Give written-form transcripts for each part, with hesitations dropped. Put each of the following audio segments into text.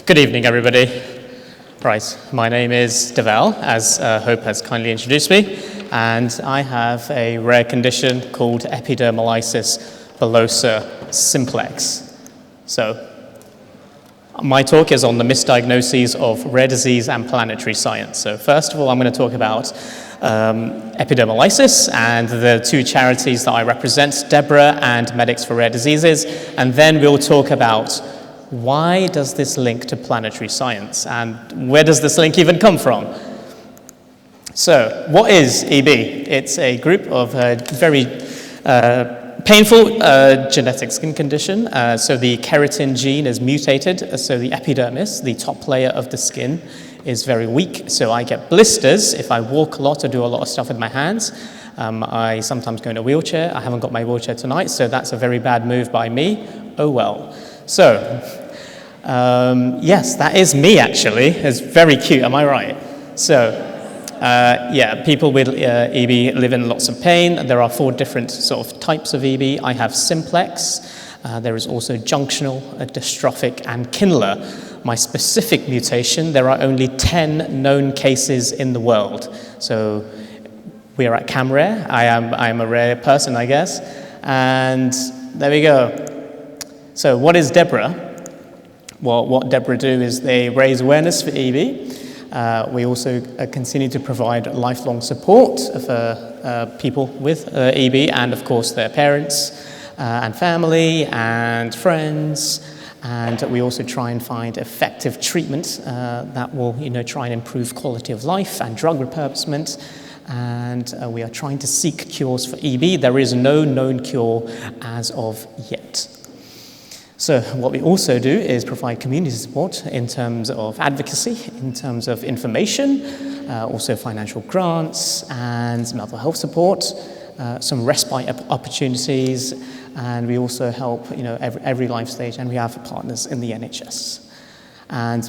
Good evening, everybody. Right, my name is Daval, as Hope has kindly introduced me, and I have a rare condition called Epidermolysis Bullosa Simplex. So, my talk is on the misdiagnoses of rare disease and planetary science. So first of all, I'm going to talk about epidermolysis and the two charities that I represent, DEBRA and Medics for Rare Diseases, and then we'll talk about why does this link to planetary science and where does this link even come from? So, what is EB? It's a group of very painful genetic skin condition. So the keratin gene is mutated, so the epidermis, the top layer of the skin, is very weak. So I get blisters if I walk a lot or do a lot of stuff with my hands. I sometimes go in a wheelchair. I haven't got my wheelchair tonight, so that's a very bad move by me. Oh well. So, yes, that is me actually. It's very cute, am I right? So, yeah, people with EB live in lots of pain. There are 4 different sort of types of EB. I have simplex. There is also junctional, dystrophic, and Kindler. My specific mutation, there are only 10 known cases in the world. So we are at CamRARE. I am a rare person, I guess. And there we go. So what is DEBRA? Well, what DEBRA do is they raise awareness for EB. We also continue to provide lifelong support for people with EB and, of course, their parents and family and friends. And we also try and find effective treatment that will, try and improve quality of life and drug repurposement. And we are trying to seek cures for EB. There is no known cure as of yet. So what we also do is provide community support in terms of advocacy, in terms of information, also financial grants and mental health support, some respite opportunities, and we also help every life stage, and we have partners in the NHS. And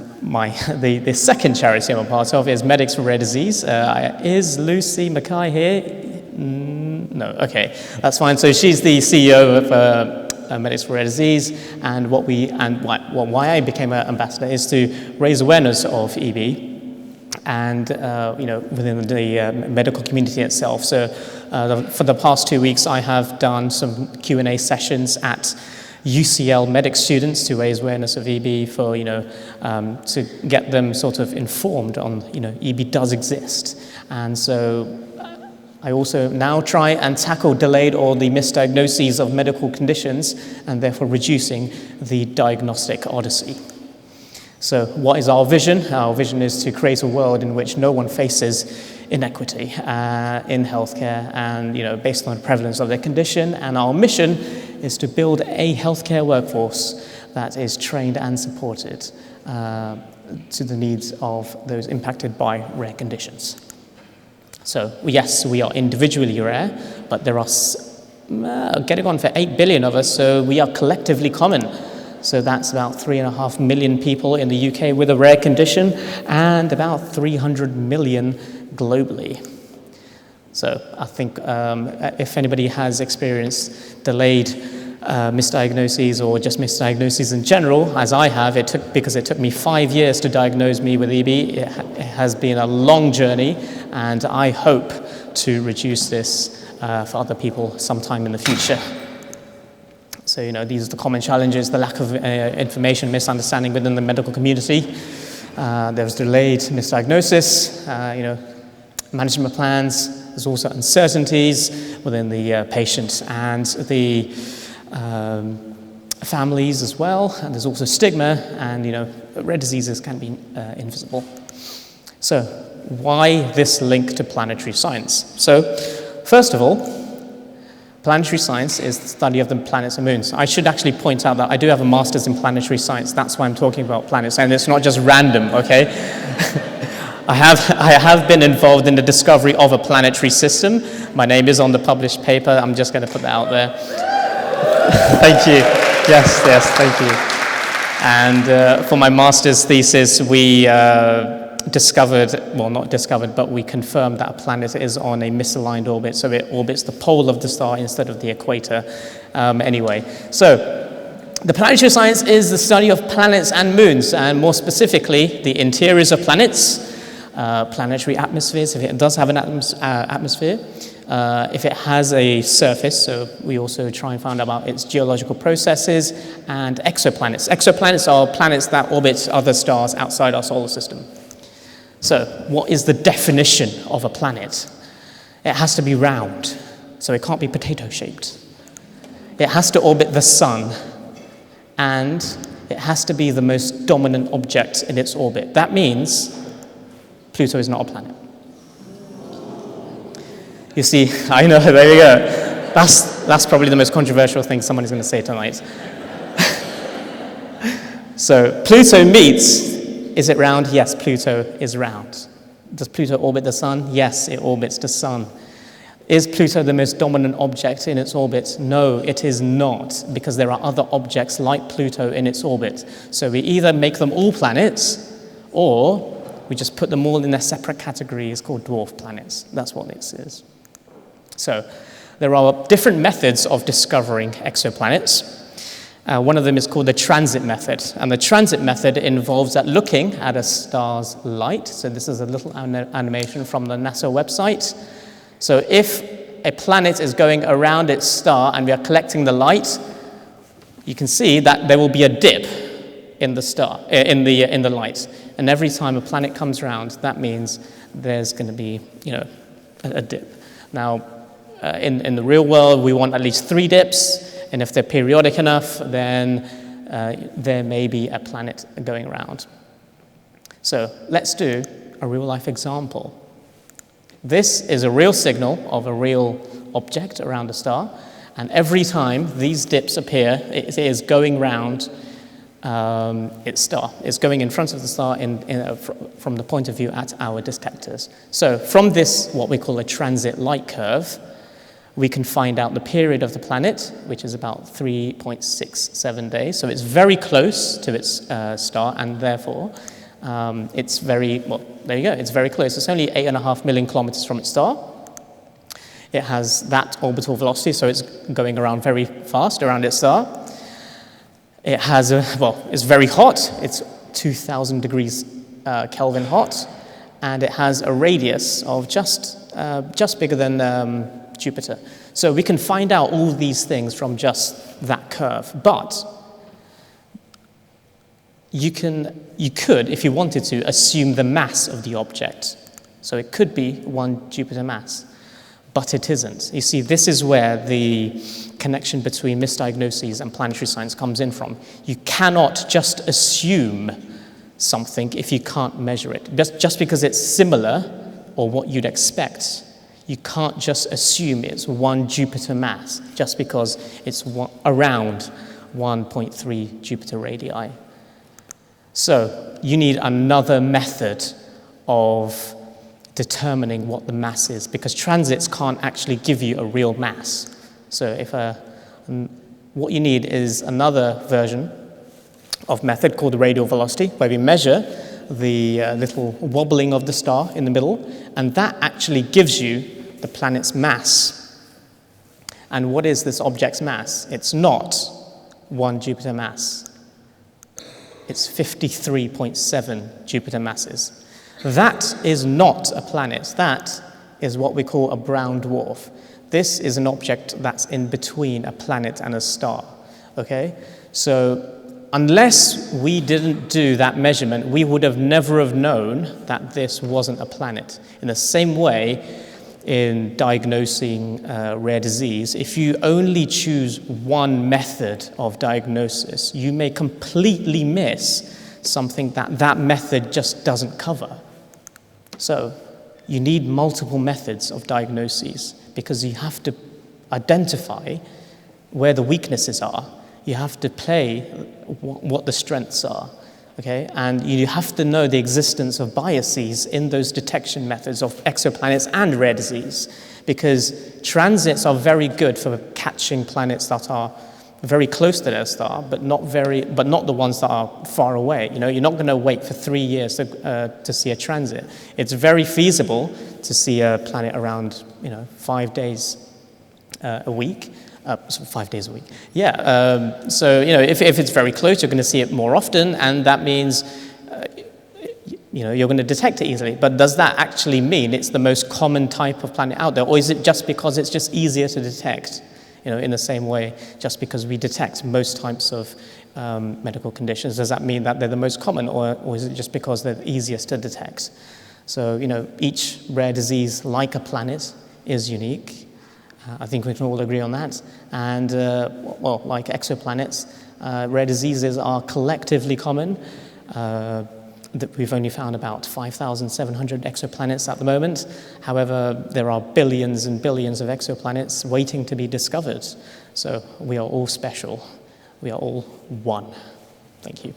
the second charity I'm a part of is Medics for Rare Disease. Is Lucy Mackay here? No, okay, that's fine. So she's the CEO of Medics for Rare Disease, and why I became an ambassador is to raise awareness of EB and within the medical community itself. So for the past 2 weeks, I have done some Q&A sessions at UCL medic students to raise awareness of EB for to get them sort of informed on EB does exist, and so I also now try and tackle delayed or the misdiagnoses of medical conditions and therefore reducing the diagnostic odyssey. So what is our vision? Our vision is to create a world in which no one faces inequity in healthcare and based on the prevalence of their condition. And our mission is to build a healthcare workforce that is trained and supported to the needs of those impacted by rare conditions. So, yes, we are individually rare, but there are getting on for 8 billion of us, so we are collectively common. So that's about 3.5 million people in the UK with a rare condition and about 300 million globally. So I think if anybody has experienced delayed misdiagnoses or just misdiagnoses in general, as I have, because it took me 5 years to diagnose me with EB. It has been a long journey, and I hope to reduce this for other people sometime in the future. So, these are the common challenges: the lack of information, misunderstanding within the medical community. There's delayed misdiagnosis, management plans. There's also uncertainties within the patient and the families as well, and there's also stigma, and rare diseases can be invisible. So why this link to planetary science? So first of all, planetary science is the study of the planets and moons. I should actually point out that I do have a master's in planetary science. That's why I'm talking about planets, and it's not just random, okay? I have been involved in the discovery of a planetary system. My name is on the published paper. I'm just going to put that out there. Thank you. Yes, thank you. And for my master's thesis, we we confirmed that a planet is on a misaligned orbit, so it orbits the pole of the star instead of the equator. Anyway, so The planetary science is the study of planets and moons, and more specifically, the interiors of planets, planetary atmospheres, if it does have an atmosphere, if it has a surface, so we also try and find out about its geological processes, and exoplanets. Exoplanets are planets that orbit other stars outside our solar system. So, what is the definition of a planet? It has to be round, so it can't be potato-shaped. It has to orbit the sun, and it has to be the most dominant object in its orbit. That means Pluto is not a planet. You see, I know, there you go. That's probably the most controversial thing someone is going to say tonight. So, Pluto meets, is it round? Yes, Pluto is round. Does Pluto orbit the sun? Yes, it orbits the sun. Is Pluto the most dominant object in its orbit? No, it is not, because there are other objects like Pluto in its orbit. So we either make them all planets, or we just put them all in a separate category. It's called dwarf planets. That's what this is. So there are different methods of discovering exoplanets. One of them is called the transit method. And the transit method involves looking at a star's light. So this is a little animation from the NASA website. So if a planet is going around its star and we are collecting the light, you can see that there will be a dip in the star, in the light. And every time a planet comes around, that means there's going to be, a dip. Now, in the real world, we want at least 3 dips, and if they're periodic enough, then there may be a planet going around. So let's do a real-life example. This is a real signal of a real object around a star, and every time these dips appear, it is going round its star. It's going in front of the star from the point of view at our detectors. So from this, what we call a transit light curve, we can find out the period of the planet, which is about 3.67 days. So it's very close to its star, and therefore it's very, well, there you go, it's very close. It's only 8.5 million kilometers from its star. It has that orbital velocity, so it's going around very fast around its star. It has it's very hot. It's 2,000 degrees Kelvin hot, and it has a radius of just bigger than Jupiter. So we can find out all these things from just that curve. But you could, if you wanted to, assume the mass of the object. So it could be 1 Jupiter mass, but it isn't. You see, this is where the connection between misdiagnoses and planetary science comes in from. You cannot just assume something if you can't measure it. Just because it's similar, or what you'd expect, you can't just assume it's 1 Jupiter mass, just because it's around 1.3 Jupiter radii. So you need another method of determining what the mass is, because transits can't actually give you a real mass. So what you need is another version of method called the radial velocity, where we measure the little wobbling of the star in the middle, and that actually gives you the planet's mass. And what is this object's mass? It's not 1 Jupiter mass. It's 53.7 Jupiter masses. That is not a planet. That is what we call a brown dwarf. This is an object that's in between a planet and a star, okay? So unless we didn't do that measurement, we would have never have known that this wasn't a planet. In the same way, in diagnosing rare disease, if you only choose one method of diagnosis, you may completely miss something that method just doesn't cover. So you need multiple methods of diagnoses, because you have to identify where the weaknesses are. You have to play what the strengths are. Okay, and you have to know the existence of biases in those detection methods of exoplanets and rare disease, because transits are very good for catching planets that are very close to their star, but not the ones that are far away. You're not going to wait for 3 years to see a transit. It's very feasible to see a planet around 5 days a week, So 5 days a week. Yeah, so if it's very close, you're going to see it more often, and that means you're going to detect it easily. But does that actually mean it's the most common type of planet out there, or is it just because it's just easier to detect? In the same way, just because we detect most types of medical conditions, does that mean that they're the most common, or is it just because they're easiest to detect? So each rare disease, like a planet, is unique. I think we can all agree on that. And, like exoplanets, rare diseases are collectively common. That we've only found about 5,700 exoplanets at the moment. However, there are billions and billions of exoplanets waiting to be discovered. So we are all special. We are all one. Thank you.